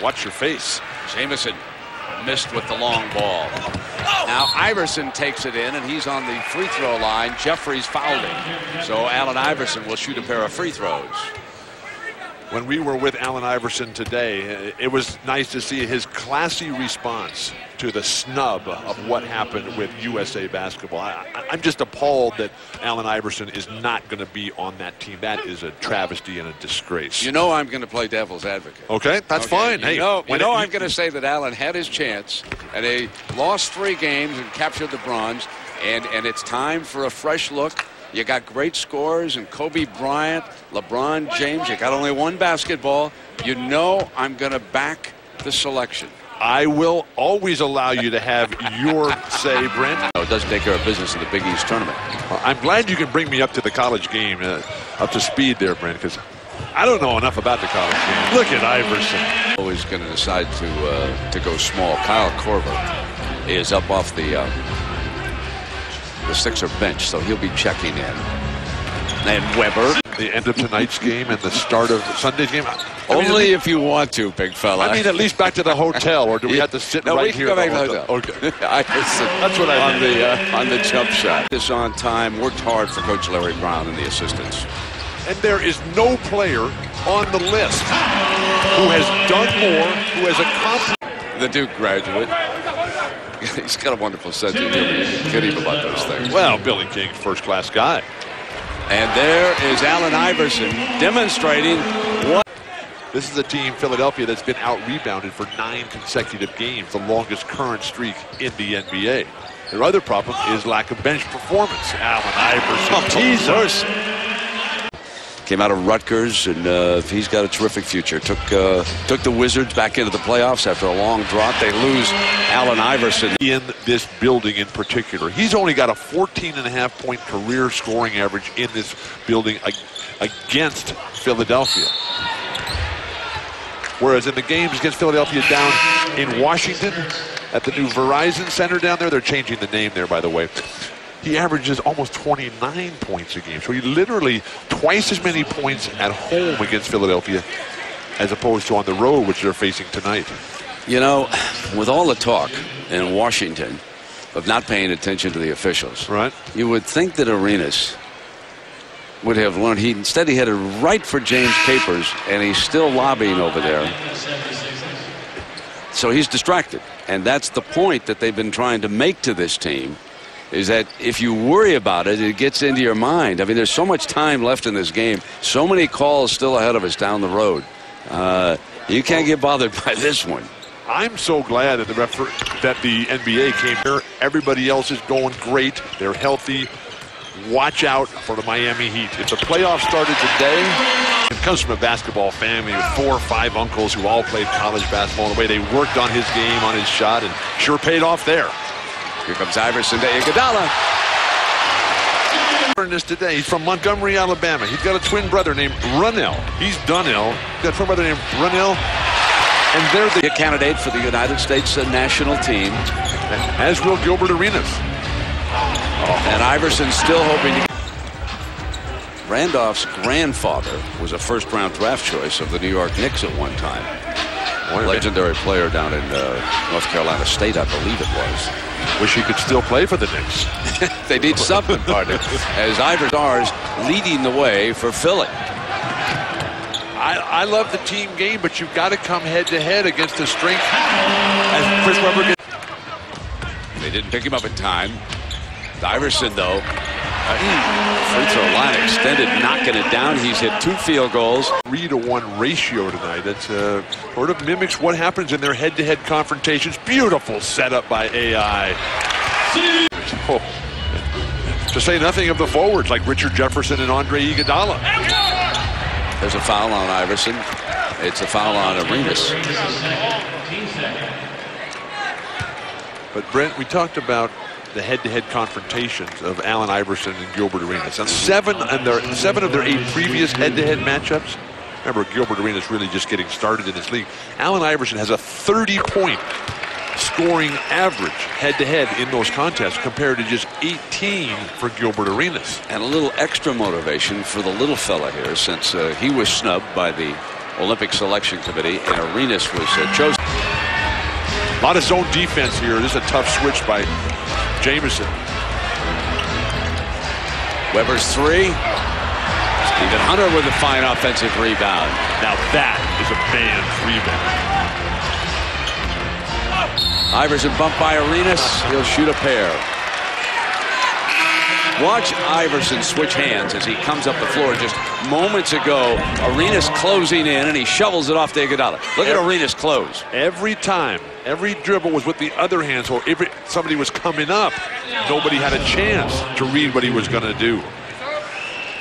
Watch your face. Jamison missed with the long ball. Now Iverson takes it in, and he's on the free throw line. Jeffries fouled him. So Allen Iverson will shoot a pair of free throws. When we were with Allen Iverson today, it was nice to see his classy response to the snub of what happened with USA Basketball. I'm just appalled that Allen Iverson is not going to be on that team. That is a travesty and a disgrace. You know I'm going to play devil's advocate. Okay, that's fine. You know I'm going to say that Allen had his chance, and they lost 3 games and captured the bronze, and it's time for a fresh look. You got great scorers and Kobe Bryant, LeBron James. You got only one basketball. You know I'm going to back the selection. I will always allow you to have your say, Brent. It does take care of business in the Big East tournament. I'm glad you can bring me up to the college game, up to speed there, Brent, because I don't know enough about the college game. Look at Iverson. Always going to decide to go small. Kyle Korver is up off the Sixer bench, so he'll be checking in. And Weber. The end of tonight's game and the start of Sunday's game. Only if you want to, big fella. I mean, at least back to the hotel, or do we have to sit right here? No, we can go back to the hotel. Okay. That's what I mean. On the jump shot. This on time. Worked hard for Coach Larry Brown and the assistants. And there is no player on the list who has done more, who has accomplished. The Duke graduate. He's got a wonderful sense of humor. You can kid him about those things. Well, Billy King's first-class guy. And there is Allen Iverson demonstrating what. This is a team, Philadelphia, that's been out-rebounded for 9 consecutive games, the longest current streak in the NBA. Their other problem is lack of bench performance. Allen Iverson. Jesus. Came out of Rutgers, and he's got a terrific future. Took the Wizards back into the playoffs after a long drought. They lose Allen Iverson. In this building in particular, he's only got a 14.5-point career scoring average in this building against Philadelphia. Whereas in the games against Philadelphia down in Washington at the new Verizon Center down there, they're changing the name there, by the way. He averages almost 29 points a game. So he literally twice as many points at home against Philadelphia as opposed to on the road, which they're facing tonight. You know, with all the talk in Washington of not paying attention to the officials, right? You would think that Arenas would have learned. Instead, he headed right for James Capers, and he's still lobbying over there. So he's distracted. And that's the point that they've been trying to make to this team, is that if you worry about it, it gets into your mind. I mean, there's so much time left in this game. So many calls still ahead of us down the road. You can't get bothered by this one. I'm so glad that the NBA came here. Everybody else is going great. They're healthy. Watch out for the Miami Heat. If the playoffs started today, it comes from a basketball family with 4 or 5 uncles who all played college basketball. And the way they worked on his game, on his shot, and sure paid off there. Here comes Iverson to Iguodala. This today, he's from Montgomery, Alabama. He's got a twin brother named Runnell. He's Dunnell. He's got a twin brother named Runnell. And they're the candidate for the United States national team. As will Gilbert Arenas. And Iverson's still hoping to. Randolph's grandfather was a first-round draft choice of the New York Knicks at one time. A legendary player down in North Carolina State, I believe it was. Wish he could still play for the Knicks. They need something, partner. As Iverson's leading the way for Philly. I love the team game, but you've got to come head-to-head against the strength as Chris Webber gets. They didn't pick him up in time. Iverson, though, free throw line extended, knocking it down. He's hit 2 field goals. 3-to-1 ratio tonight. That sort of mimics what happens in their head-to-head confrontations. Beautiful setup by AI. Oh. To say nothing of the forwards like Richard Jefferson and Andre Iguodala. There's a foul on Iverson. It's a foul on Arenas. But Brent, we talked about the head-to-head confrontations of Allen Iverson and Gilbert Arenas. On 7 of their 8 previous head-to-head matchups. Remember, Gilbert Arenas really just getting started in this league. Allen Iverson has a 30-point scoring average head-to-head in those contests compared to just 18 for Gilbert Arenas. And a little extra motivation for the little fella here, since he was snubbed by the Olympic Selection Committee, and Arenas was chosen. A lot of zone defense here. This is a tough switch by Jamison. Weber's three. Stephen Hunter with a fine offensive rebound. Now that is a man's rebound. Iverson bumped by Arenas. He'll shoot a pair. Watch Iverson switch hands as he comes up the floor. Just moments ago, Arenas closing in, and he shovels it off to Iguodala. Look at Arenas close. Every time, every dribble was with the other hand, so if somebody was coming up, nobody had a chance to read what he was going to do.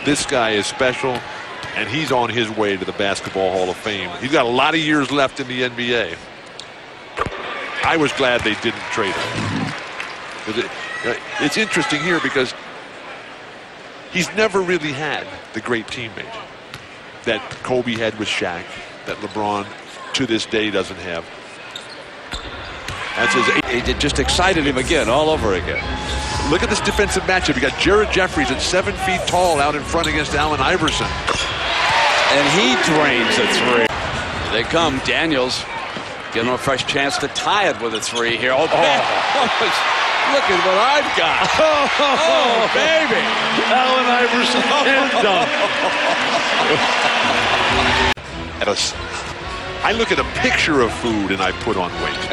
This guy is special, and he's on his way to the Basketball Hall of Fame. He's got a lot of years left in the NBA. I was glad they didn't trade him. It's interesting here because he's never really had the great teammate that Kobe had with Shaq, that LeBron to this day doesn't have. That's It just excited him again, all over again. Look at this defensive matchup. You got Jared Jeffries at 7 feet tall out in front against Allen Iverson. And he drains a three. Here they come. Daniels getting a fresh chance to tie it with a three here. Oh, look at what I've got. Oh, baby. Allen Iverson and dunk. I look at a picture of food and I put on weight.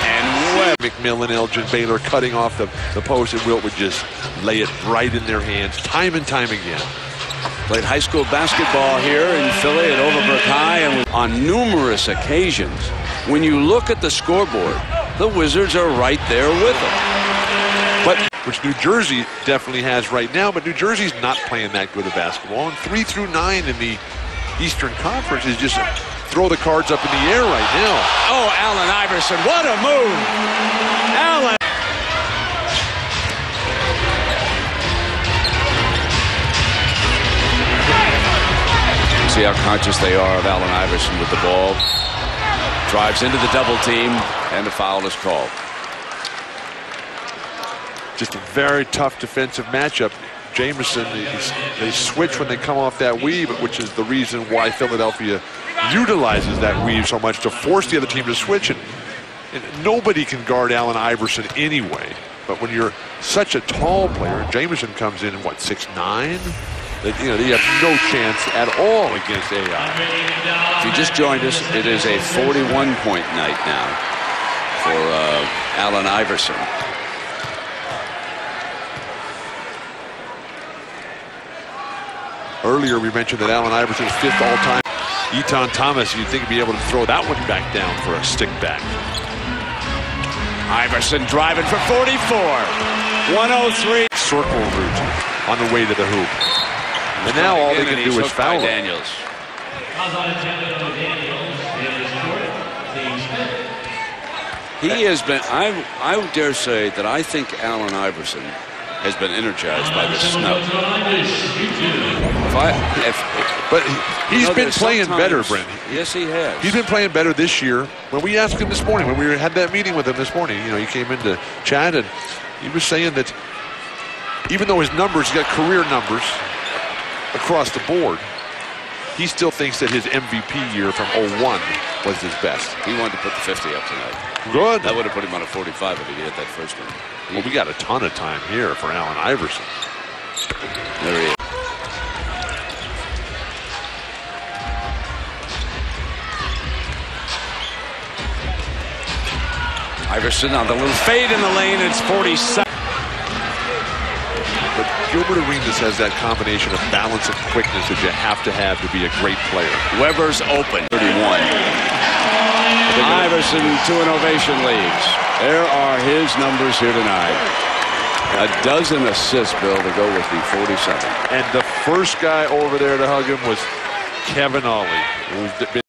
And McMillan, Elgin, Baylor cutting off the post, and Wilt would just lay it right in their hands time and time again. Played high school basketball here in Philly at Overbrook High, and on numerous occasions, when you look at the scoreboard, the Wizards are right there with them. But which New Jersey definitely has right now, but New Jersey's not playing that good of basketball. And 3 through 9 in the Eastern Conference is just throw the cards up in the air right now. Oh, Allen Iverson, what a move! Allen. See how conscious they are of Allen Iverson with the ball. Drives into the double team, and the foul is called. Just a very tough defensive matchup. Jamison, they switch when they come off that weave, which is the reason why Philadelphia utilizes that weave so much to force the other team to switch. And nobody can guard Allen Iverson anyway. But when you're such a tall player, Jamison comes in, what, 6'9"? You have no chance at all against AI. If you just joined us, it is a 41-point night now for Allen Iverson. Earlier we mentioned that Allen Iverson's 5th all-time. Eton Thomas, you'd think he'd be able to throw that one back down for a stick back. Iverson driving for 44. 103. Circle route on the way to the hoop. And now all they can do is foul Daniels. He has been, I would dare say that I think Allen Iverson has been energized by the snow. But he's been playing better, Brent. Yes, he has. He's been playing better this year. When we asked him this morning, when we had that meeting with him this morning, he came in to chat, and he was saying that even though his numbers, he's got career numbers across the board, he still thinks that his MVP year from 01 was his best. He wanted to put the 50 up tonight. Good. That would have put him on a 45 if he hit that first one. Well, we got a ton of time here for Allen Iverson. There he is. Iverson on the little fade in the lane. It's 47. But Gilbert Arenas has that combination of balance and quickness that you have to be a great player. Weber's open. 31. Iverson to an ovation leads. There are his numbers here tonight. A dozen assists, Bill, to go with the 47. And the first guy over there to hug him was Kevin Ollie, who's been